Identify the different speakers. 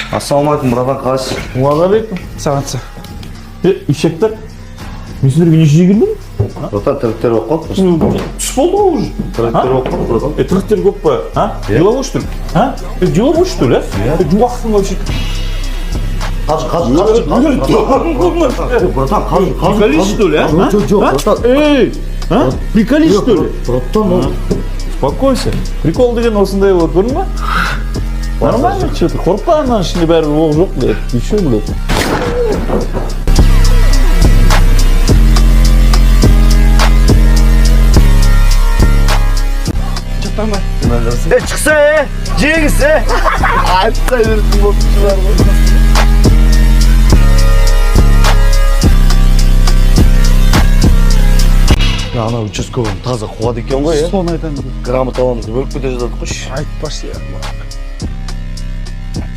Speaker 1: Ассалаумағалейкум, братан, қалайсың?
Speaker 2: Уағалейкум. Сағатса. Ишектер. Мен сендерге неше келдім?
Speaker 1: Братан, тіріктер болып қалды.
Speaker 2: Түс болды ғой уже.
Speaker 1: Тіріктер болып қалды, братан.
Speaker 2: Тіріктер көп па? Деловой, что ли? Деловой, что ли? Жуақсың вообще.
Speaker 1: Братан,
Speaker 2: Приколись, что ли?
Speaker 1: братан.
Speaker 2: Эй! Приколись, что ли?
Speaker 1: Братан,
Speaker 2: Успокойся. Прикол деген осындай вот, көрдің ба? Нормально, что-то. Қорықпа, ананың ішінде бәрі оқ жоқ, блядь. Еще, блядь.
Speaker 1: Çıksa Cengiz'e. Ayıpta yürüdüm bokçular. Ya ana участковый таза қуады екен ғой,
Speaker 2: Соны айтамын.
Speaker 1: Грамоталарымызды бөліп кете жаздадық қойшы.
Speaker 2: Айтпашы,